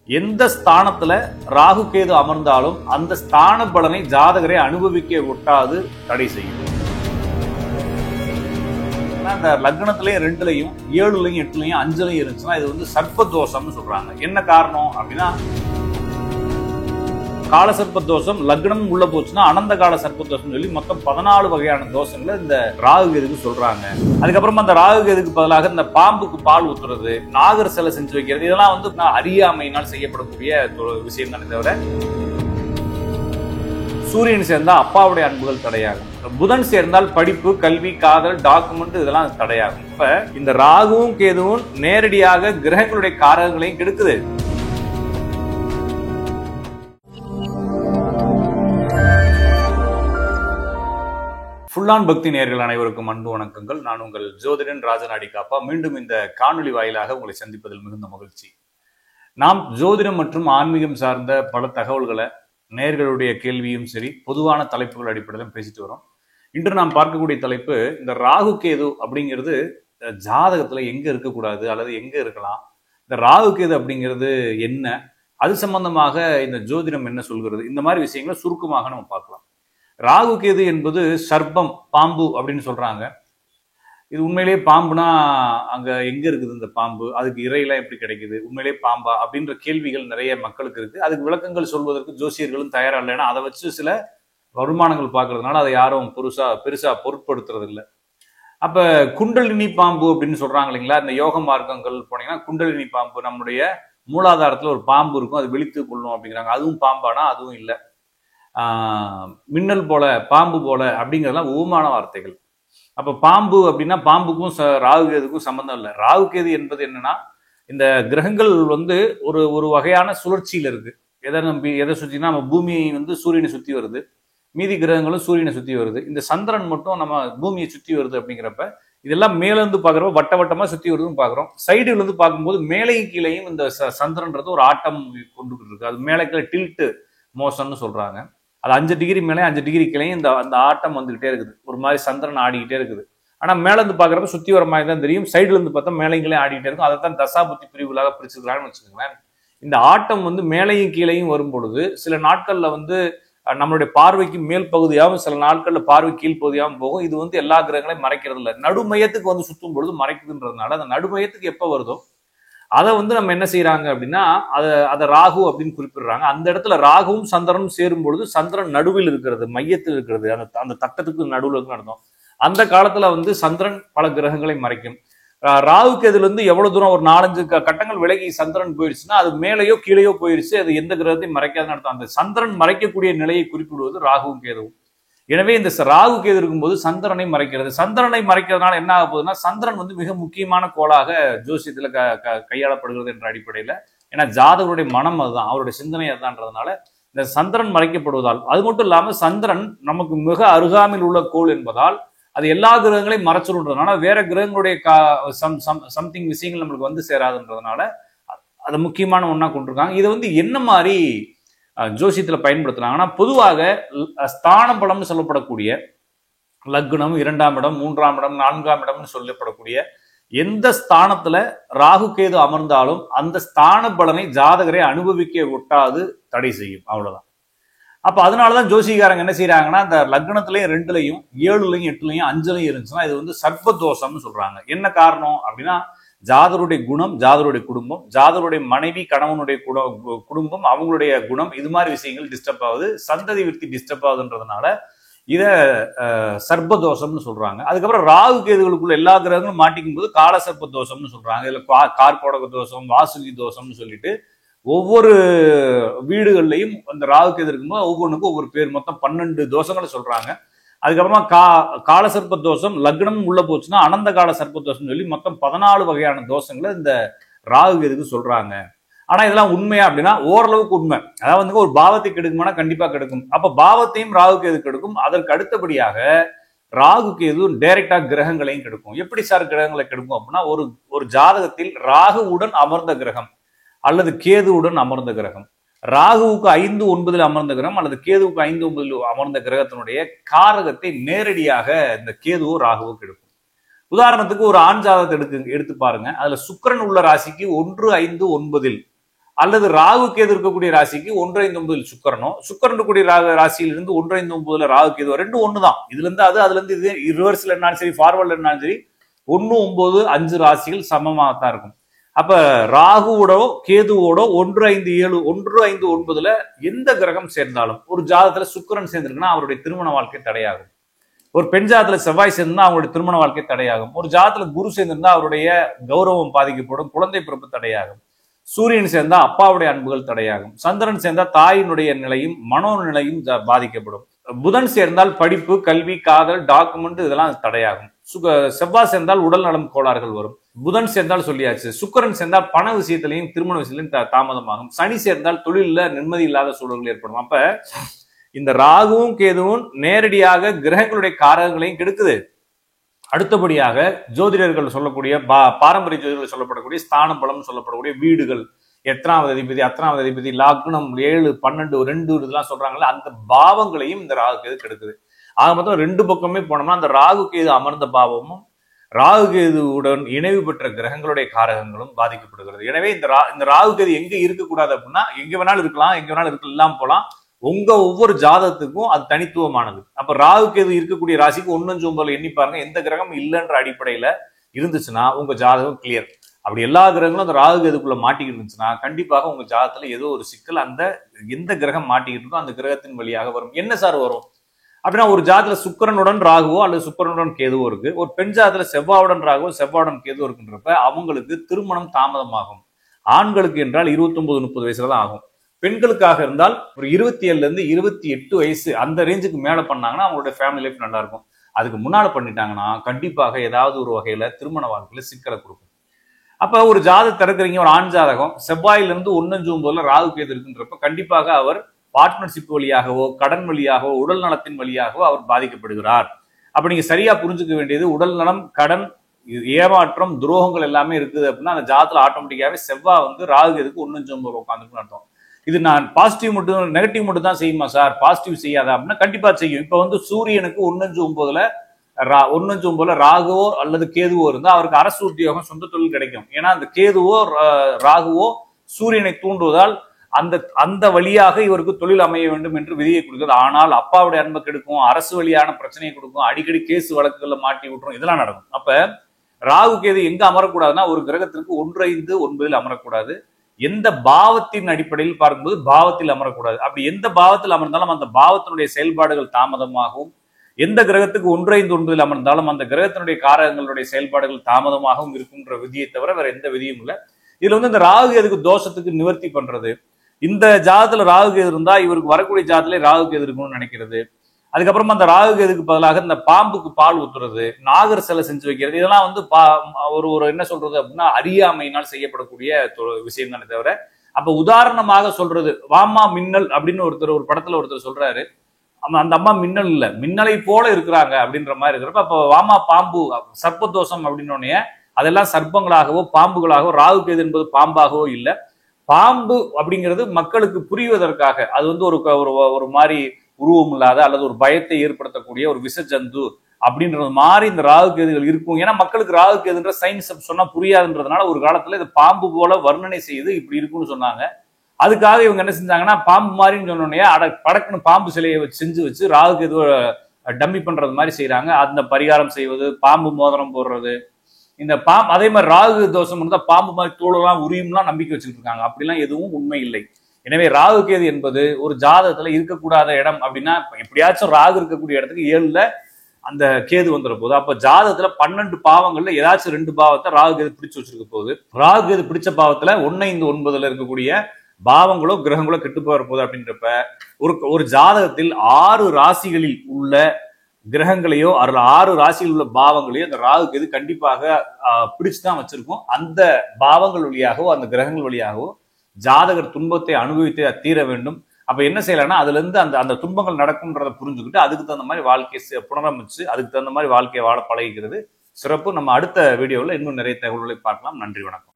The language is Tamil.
எந்த ஸ்தானத்துல ராகு கேது அமர்ந்தாலும் அந்த ஸ்தான பலனை ஜாதகரை அனுபவிக்க ஒட்டாது தடை செய்யும். அந்த லக்னத்திலையும் 2லயும் 7லயும் 8லயும் 5லயும் இருந்துச்சுன்னா இது வந்து சர்ப்ப தோஷம்னு சொல்றாங்க. என்ன காரணம் அப்படின்னா, கால சர்ப்ப தோஷம் லக்னம் உள்ள போச்சுன்னா அனந்த கால சர்ப்ப தோஷம் சொல்லி மொத்தம் 14 வகையான தோஷங்களை இந்த ராகு கேதுக்கு சொல்றாங்க. அதுக்கப்புறமா அந்த ராகு கேதுக்கு பதிலாக இந்த பாம்புக்கு பால் ஊத்துறது, நாகர் சிலை செஞ்சு வைக்கிறது, இதெல்லாம் வந்து அறியாமையினால் செய்யப்படக்கூடிய விஷயம் தானே தவிர, சூரியன் சேர்ந்தா அப்பாவுடைய அன்புகள் தடையாகும், புதன் சேர்ந்தால் படிப்பு, கல்வி, காதல், டாக்குமெண்ட் இதெல்லாம் தடையாகும். இப்ப இந்த ராகுவும் கேதுவும் நேரடியாக கிரகங்களுடைய காரகங்களையும் கெடுக்குது. ஃபுல்லான் பக்தி நேயர்கள் அனைவருக்கும் அன்பு வணக்கங்கள். நான் உங்கள் ஜோதிடன் ராஜநாடி காப்பா. மீண்டும் இந்த காணொலி வாயிலாக உங்களை சந்திப்பதில் மிகுந்த மகிழ்ச்சி. நாம் ஜோதிடம் மற்றும் ஆன்மீகம் சார்ந்த பல தகவல்களை நேயர்களுடைய கேள்வியும் சரி, பொதுவான தலைப்புகள் அடிப்படையிலும் பேசிட்டு வரோம். இன்று நாம் பார்க்கக்கூடிய தலைப்பு, இந்த ராகு கேது அப்படிங்கிறது ஜாதகத்துல எங்க இருக்கக்கூடாது அல்லது எங்க இருக்கலாம், இந்த ராகு கேது அப்படிங்கிறது என்ன, அது சம்பந்தமாக இந்த ஜோதிடம் என்ன சொல்கிறது, இந்த மாதிரி விஷயங்களை சுருக்கமாக நம்ம பார்க்கலாம். ராகு கேது என்பது சர்ப்பம், பாம்பு அப்படின்னு சொல்றாங்க. இது உண்மையிலேயே பாம்புனா அங்க எங்க இருக்குது இந்த பாம்பு, அதுக்கு இறையெல்லாம் எப்படி கிடைக்குது, உண்மையிலேயே பாம்பா அப்படின்ற கேள்விகள் நிறைய மக்களுக்கு இருக்கு. அதுக்கு விளக்கங்கள் சொல்வதற்கு ஜோசியர்களும் தயாரா இல்லை. ஏன்னா அதை வச்சு சில வருமானங்கள் பார்க்கறதுனால அதை யாரும் பெருசா பொருட்படுத்துறது இல்லை. அப்ப குண்டலினி பாம்பு அப்படின்னு சொல்றாங்க இல்லைங்களா, இந்த யோக மார்க்கங்கள் போனீங்கன்னா குண்டலினி பாம்பு, நம்முடைய மூலாதாரத்துல ஒரு பாம்பு இருக்கும், அது விழித்து கொள்ளும் அப்படிங்கிறாங்க. அதுவும் பாம்பானா? அதுவும் இல்லை. மின்னல் போல, பாம்பு போல அப்படிங்கிறதுலாம் ஊமான வார்த்தைகள். அப்ப பாம்பு அப்படின்னா பாம்புக்கும் ராகு கேதுக்கும் சம்பந்தம் இல்லை. ராகு கேது என்பது என்னன்னா, இந்த கிரகங்கள் வந்து ஒரு வகையான சுழற்சியில இருக்கு. எதை சுற்றினா, நம்ம பூமி வந்து சூரியனை சுத்தி வருது, மீதி கிரகங்களும் சூரியனை சுத்தி வருது. இந்த சந்திரன் மட்டும் நம்ம பூமியை சுத்தி வருது. அப்படிங்கிறப்ப இதெல்லாம் மேல இருந்து பாக்குறப்ப வட்ட வட்டமா சுத்தி வருதுன்னு பாக்குறோம். சைடுல இருந்து பார்க்கும்போது மேலையும் கீழையும் இந்த சந்திரன்றது ஒரு ஆட்டம் கொண்டுகிட்டு இருக்கு. அது மேலே கீழே டில்ட் மோஷன்னு சொல்றாங்க. அது 5 டிகிரி மேலே 5 டிகிரி கீழையும் அந்த ஆட்டம் வந்துகிட்டே இருக்குது. ஒரு மாதிரி சந்திரன் ஆடிக்கிட்டே இருக்குது. ஆனா மேல இருந்து பாக்குறப்ப சுத்தி வர மாதிரி தான் தெரியும். சைடுல இருந்து பார்த்தா மேலையும் ஆடிக்கிட்டே இருக்கும். அதை தான் தசாபுத்தி பிரிவுகளாக பிரிச்சுக்கிறாங்கன்னு வச்சுக்கோங்களேன். இந்த ஆட்டம் வந்து மேலையும் கீழையும் வரும் பொழுது சில நாட்கள்ல வந்து நம்மளுடைய பார்வைக்கு மேல் பகுதியாகவும், சில நாட்கள்ல பார்வை கீழ் பகுதியாகவும் போகும். இது வந்து எல்லா கிரகங்களையும் மறைக்கிறது இல்லை. நடுமையத்துக்கு வந்து சுத்தும் பொழுது மறைக்குதுன்றதுனால அந்த நடுமையத்துக்கு எப்ப வருதோ அதை வந்து நம்ம என்ன செய்யறாங்க அப்படின்னா, அதை ராகு அப்படின்னு குறிப்பிடுறாங்க. அந்த இடத்துல ராகுவும் சந்திரனும் சேரும் பொழுது சந்திரன் நடுவில் இருக்கிறது, மையத்தில் இருக்கிறது, அந்த தட்டத்துக்கு நடுவில் இருக்கு நடந்தோம். அந்த காலத்துல வந்து சந்திரன் பல கிரகங்களை மறைக்கும். ராகு கேதுல இருந்து எவ்வளவு தூரம் ஒரு 4-5 கட்டங்கள் விலகி சந்திரன் போயிடுச்சுன்னா அது மேலேயோ கீழேயோ போயிடுச்சு, அது எந்த கிரகத்தையும் மறைக்காதுன்னு அர்த்தம். அந்த சந்திரன் மறைக்கக்கூடிய நிலையை குறிப்பிடுவது ராகுவும் கேதுவும். எனவே இந்த ராகு கேது இருக்கும்போது சந்திரனை மறைக்கிறது. சந்திரனை மறைக்கிறதுனால என்ன ஆக போகுதுன்னா, சந்திரன் வந்து மிக முக்கியமான கோளாக ஜோசியத்துல கையாளப்படுகிறது என்ற அடிப்படையில. ஏன்னா ஜாதகருடைய மனம் அதுதான், அவருடைய சிந்தனை அதுதான்றதுனால இந்த சந்திரன் மறைக்கப்படுவதால், அது மட்டும் இல்லாம சந்திரன் நமக்கு மிக அருகாமையில் உள்ள கோள் என்பதால் அது எல்லா கிரகங்களையும் மறைச்சிருன்றதுனால வேற கிரகங்களுடைய சம்திங் விஷயங்கள் நம்மளுக்கு வந்து சேராதுன்றதுனால அது முக்கியமான ஒண்ணா கொண்டிருக்காங்க. இதை வந்து என்ன மாதிரி ஜோசியத்துல பயன்படுத்துறாங்கன்னா, பொதுவாக ஸ்தான பலம்னு சொல்லப்படக்கூடிய லக்னம், 2ஆம் இடம், 3ஆம் இடம், 4ஆம் இடம்னு சொல்லப்படக்கூடிய எந்த ஸ்தானத்துல ராகு கேது அமர்ந்தாலும் அந்த ஸ்தான பலனை ஜாதகரை அனுபவிக்க ஒட்டாது தடை செய்யும். அவ்வளவுதான். அப்ப அதனாலதான் ஜோசிகாரங்க என்ன செய்யறாங்கன்னா, இந்த லக்னத்திலையும் 2லயும் 7லயும் 8லயும் 5லயும் இருந்துச்சுன்னா இது வந்து சர்ப்ப தோஷம்னு சொல்றாங்க. என்ன காரணம் அப்படின்னா, ஜாதருடைய குணம், ஜாதருடைய குடும்பம், ஜாதருடைய மனைவி கணவனுடைய குடும்பம், அவங்களுடைய குணம், இது மாதிரி விஷயங்கள் டிஸ்டர்ப் ஆகுது, சந்ததி விருத்தி டிஸ்டர்ப் ஆகுதுன்றதுனால இத சர்ப்ப தோஷம்னு சொல்றாங்க. அதுக்கப்புறம் ராகு கேதுகளுக்குள்ள எல்லா கிரகங்களும் மாட்டிக்கும் போது கால சர்ப்ப தோஷம்னு சொல்றாங்க. இதுல கார்கோடக தோஷம், வாசுகி தோஷம்னு சொல்லிட்டு ஒவ்வொரு வீடுகள்லையும் அந்த ராகு கேது இருக்கும்போது ஒவ்வொன்றுக்கும் ஒவ்வொரு பேர், மொத்தம் 12 தோஷங்களை சொல்றாங்க. அதுக்கப்புறமா கால சர்ப்ப தோஷம் லக்னம் உள்ள போச்சுன்னா அனந்த கால சர்ப்ப தோஷம் சொல்லி மொத்தம் 14 வகையான தோஷங்களை இந்த ராகு கேதுக்கு சொல்றாங்க. ஆனா இதெல்லாம் உண்மையா அப்படின்னா ஓரளவுக்கு உண்மை. அதாவது வந்து ஒரு பாவத்தை கெடுக்குமானா கண்டிப்பா கெடுக்கும். அப்ப பாவத்தையும் ராகு கேது கெடுக்கும். அதற்கு அடுத்தபடியாக ராகு கேது டைரக்டா கிரகங்களையும் கெடுக்கும். எப்படி சார் கிரகங்களை கெடுக்கும் அப்படின்னா, ஒரு ஜாதகத்தில் ராகுவுடன் அமர்ந்த கிரகம் அல்லது கேதுவுடன் அமர்ந்த கிரகம், ராகுவுக்கு 5-9 அமர்ந்த கிரகம் அல்லது கேதுவுக்கு 5-9 அமர்ந்த கிரகத்தினுடைய காரகத்தை நேரடியாக இந்த கேதுவோ ராகுவோ கெடுக்கும். உதாரணத்துக்கு ஒரு ஆண் ஜாதகத்தை எடுத்து பாருங்க. அதுல சுக்கிரன் உள்ள ராசிக்கு 1, 5, 9 அல்லது ராகு கேது இருக்கக்கூடிய ராசிக்கு 1-5-9 சுக்கிரனோ, சுக்கிரன் இருக்கக்கூடிய ராசியிலிருந்து 1-5-9 ராகு கேது ரெண்டும் ஒண்ணுதான். இதுல இருந்து அதுல இருந்து இது ரிவர்ஸ்ல இருந்தாலும் சரி, ஃபார்வர்ட்ல இருந்தாலும் சரி 1-9-5 ராசிகள் சமமாகத்தான் இருக்கும். அப்ப ராகுவோடோ கேதுவோடோ 1-5-7 எந்த கிரகம் சேர்ந்தாலும், ஒரு ஜாதகத்துல சுக்கிரன் சேர்ந்திருக்குன்னா அவருடைய திருமண வாழ்க்கை தடையாகும். ஒரு பெண் ஜாதத்துல செவ்வாய் சேர்ந்திருந்தா அவருடைய திருமண வாழ்க்கை தடையாகும். ஒரு ஜாதத்துல குரு சேர்ந்திருந்தா அவருடைய கௌரவம் பாதிக்கப்படும், குழந்தை பிறப்பு தடையாகும். சூரியன் சேர்ந்தா அப்பாவுடைய அன்புகள் தடையாகும். சந்திரன் சேர்ந்தா தாயினுடைய நிலையும் மனோநிலையும் பாதிக்கப்படும். புதன் சேர்ந்தால் படிப்பு, கல்வி, காதல், டாக்குமெண்ட் இதெல்லாம் தடையாகும். செவ்வாய் சேர்ந்தால் உடல் நலம் கோளாறுகள் வரும். புதன் சேர்ந்தால் சொல்லியாச்சு. சுக்கிரன் சேர்ந்தால் பண விஷயத்திலையும் திருமண விஷயத்திலையும் தாமதமாகும். சனி சேர்ந்தால் தொழில நிம்மதி இல்லாத சூழல்கள் ஏற்படும். அப்ப இந்த ராகுவும் கேதுவும் நேரடியாக கிரகங்களுடைய காரகங்களையும் கெடுக்குது. அடுத்தபடியாக ஜோதிடர்கள் சொல்லக்கூடிய பாரம்பரிய ஜோதிடர்கள் சொல்லப்படக்கூடிய ஸ்தான பலம் சொல்லப்படக்கூடிய வீடுகள், எத்தனாவது அதிபதி, அத்தனாவது அதிபதி, லக்னம் 7, 12, 2 இதெல்லாம் சொல்றாங்கல்ல, அந்த பாவங்களையும் இந்த ராகு கேது கெடுக்குது. ஆக மொத்தம் 2 பக்கமே போனோம்னா அந்த ராகு கேது அமர்ந்த பாவமும் ராகு கேதுவுடன் இணைவு பெற்ற கிரகங்களுடைய காரகங்களும் பாதிக்கப்படுகிறது. எனவே இந்த ராகு கேது எங்க இருக்கக்கூடாது அப்படின்னா, எங்க வேணாலும் இருக்கலாம், எங்க வேணாலும் இல்லாம போலாம். உங்க ஒவ்வொரு ஜாதகத்துக்கும் அது தனித்துவமானது. அப்ப ராகு கேது இருக்கக்கூடிய ராசிக்கு 1-5-9 எண்ணி பாருங்க. எந்த கிரகம் இல்லைன்ற அடிப்படையில இருந்துச்சுன்னா உங்க ஜாதகம் கிளியர். அப்படி எல்லா கிரகங்களும் அந்த ராகு கேதுக்குள்ள மாட்டிக்கிட்டு இருந்துச்சுன்னா கண்டிப்பாக உங்க ஜாதகத்துல ஏதோ ஒரு சிக்கல் அந்த எந்த கிரகம் மாட்டிக்கிட்டு இருக்கோ அந்த கிரகத்தின் வழியாக வரும். என்ன சார் வரும் அப்படின்னா, ஒரு ஜாதத்துல சுக்கிரனுடன் ராகுவோ அல்லது சுக்கிரனுடன் கேதுவோ இருக்கு, ஒரு பெண் ஜாதத்துல செவ்வாயுடன் ராகுவோ செவ்வாயுடன் கேதுவோ இருக்குன்றப்ப அவங்களுக்கு திருமணம் தாமதமாகும். ஆண்களுக்கு என்றால் 29-30 வயசுலதான் ஆகும். பெண்களுக்காக இருந்தால் ஒரு 27-28 வயசு அந்த ரேஞ்சுக்கு மேல பண்ணாங்கன்னா அவங்களோட ஃபேமிலி லைஃப் நல்லா இருக்கும். அதுக்கு முன்னால பண்ணிட்டாங்கன்னா கண்டிப்பாக ஏதாவது ஒரு வகையில திருமண வாழ்க்கையில சிக்கலை கொடுக்கும். அப்ப ஒரு ஜாதகம் திறக்கிறீங்க, ஒரு ஆண் ஜாதகம் செவ்வாயிலிருந்து 1-5-9 ராகு கேது இருக்குன்றப்ப கண்டிப்பாக அவர் பார்ட்னர்ஷிப் வழியாகவோ, கடன் வழியாகவோ, உடல் நலத்தின் வழியாகவோ அவர் பாதிக்கப்படுகிறார். அப்ப நீங்க சரியா புரிஞ்சுக்க வேண்டியது, உடல் நலம், கடன், ஏமாற்றம், துரோகங்கள் எல்லாமே இருக்குது அப்படின்னா அந்த ஜாதத்துல ஆட்டோமேட்டிக்காவே செவ்வாய் ராகு கேதுக்கு 1-5-9 உட்காந்துருக்குன்னு அர்த்தம். இது நான் பாசிட்டிவ் மட்டும் நெகட்டிவ் மட்டும் தான் செய்யுமா சார், பாசிட்டிவ் செய்யாதா அப்படின்னா கண்டிப்பா செய்யும். இப்ப சூரியனுக்கு 1-5-9 ராகுவோ அல்லது கேதுவோ இருந்தா அவருக்கு அரசு உத்தியோகம், சொந்த தொழில் கிடைக்கும். ஏன்னா அந்த கேதுவோ ராகுவோ சூரியனை தூண்டுவதால் அந்த வழியாக இவருக்கு தொழில் அமைய வேண்டும் என்று விதியை கொடுக்குது. ஆனால் அப்பாவுடைய அன்பை கெடுக்கும், அரசு வழியான பிரச்சனையை கொடுக்கும், அடிக்கடி கேஸ் வழக்குகள்ல மாட்டி விட்டுரும், இதெல்லாம் நடக்கும். அப்ப ராகு கேது எங்க அமரக்கூடாதுன்னா ஒரு கிரகத்திற்கு 1-5-9 அமரக்கூடாது. எந்த பாவத்தின் அடிப்படையில் பார்க்கும்போது பாவத்தில் அமரக்கூடாது. அப்படி எந்த பாவத்தில் அமர்ந்தாலும் அந்த பாவத்தினுடைய செயல்பாடுகள் தாமதமாகவும், எந்த கிரகத்துக்கு 1-5-9 அமர்ந்தாலும் அந்த கிரகத்தினுடைய காரகங்களுடைய செயல்பாடுகள் தாமதமாகவும் இருக்குன்ற விதியை தவிர வேற எந்த விதியும் இல்லை. இதுல இந்த ராகு கேதுக்கு தோஷத்துக்கு நிவர்த்தி பண்றது, இந்த ஜாதத்துல ராகு கேது இருந்தா இவருக்கு வரக்கூடிய ஜாதத்திலே ராகு கேது இருக்கணும்னு நினைக்கிறது. அதுக்கப்புறமா அந்த ராகு கேதுக்கு பதிலாக இந்த பாம்புக்கு பால் ஊத்துறது, நாகர் சிலை செஞ்சு வைக்கிறது, இதெல்லாம் ஒரு என்ன சொல்றது அப்படின்னா அறியாமையினால் செய்யப்படக்கூடிய விஷயம் தானே தவிர, அப்ப உதாரணமாக சொல்றது வாமா மின்னல் அப்படின்னு ஒரு படத்துல ஒருத்தர் சொல்றாரு, அந்த அம்மா மின்னல் இல்ல, மின்னலை போல இருக்கிறாங்க அப்படின்ற மாதிரி இருக்கிறப்ப அப்ப வாமா பாம்பு சர்ப்பதோஷம் அப்படின்னோடனே அதெல்லாம் சர்ப்பங்களாகவோ பாம்புகளாகவோ, ராகு கேது என்பது பாம்பாகவோ இல்லை. பாம்பு அப்படிங்கிறது மக்களுக்கு புரிவதற்காக அது ஒரு மாதிரி உருவம் இல்லாத அல்லது ஒரு பயத்தை ஏற்படுத்தக்கூடிய ஒரு விஷஜந்து அப்படின்றது மாதிரி இந்த ராகு கேதுகள் இருக்கும். ஏன்னா மக்களுக்கு ராகு கேதுன்ற சயின்ஸ் சொன்னா புரியாதுன்றதுனால ஒரு காலத்துல இது பாம்பு போல வர்ணனை செய்து இப்படி இருக்குன்னு சொன்னாங்க. அதுக்காக இவங்க என்ன செஞ்சாங்கன்னா பாம்பு மாதிரின்னு சொன்னோடனே படக்குன்னு பாம்பு சிலையை செஞ்சு வச்சு ராகு கேது டம்மி பண்றது மாதிரி செய்யறாங்க. அந்த பரிகாரம் செய்வது, பாம்பு மோதிரம் போடுறது, இந்த அதே மாதிரி ராகு தோஷம் இருந்தா பாம்பு மாதிரி தோளெல்லாம் உரியும்லாம் நம்பிக்கை வச்சுட்டு இருக்காங்க. அப்படிலாம் எதுவும் உண்மை இல்லை. எனவே ராகு கேது என்பது ஒரு ஜாதகத்துல இருக்கக்கூடாத இடம் அப்படின்னா எப்படியாச்சும் ராகு இருக்கக்கூடிய இடத்துக்கு 7ல அந்த கேது வந்துட போகுது. அப்ப ஜாதகத்துல 12 பாவங்கள்ல ஏதாச்சும் 2 பாவத்தை ராகு கேது பிடிச்சு வச்சிருக்க போகுது. ராகு கேது பிடிச்ச பாவத்துல 1-5-9 இருக்கக்கூடிய பாவங்களோ கிரகங்களோ கெட்டு போற போகுது. அப்படின்றப்ப ஒரு ஜாதகத்தில் 6 ராசிகளில் உள்ள கிரகங்களையோ 6 ராசியில் உள்ள பாவங்களையோ அந்த ராகு கேது கண்டிப்பாக பிடிச்சுதான் வச்சிருக்கும். அந்த பாவங்கள் வழியாகவோ அந்த கிரகங்கள் வழியாகவோ ஜாதகர் துன்பத்தை அனுபவித்தே தீர வேண்டும். அப்ப என்ன செய்யலாம்னா அதுல இருந்து அந்த துன்பங்கள் நடக்கும்ன்றதை புரிஞ்சுக்கிட்டு அதுக்கு தகுந்த மாதிரி வாழ்க்கையை புனரமைச்சு அதுக்கு தகுந்த மாதிரி வாழ்க்கையை வாழ பழகிக்கிறது சிறப்பு. நம்ம அடுத்த வீடியோவில் இன்னும் நிறைய தகவல்களை பார்க்கலாம். நன்றி, வணக்கம்.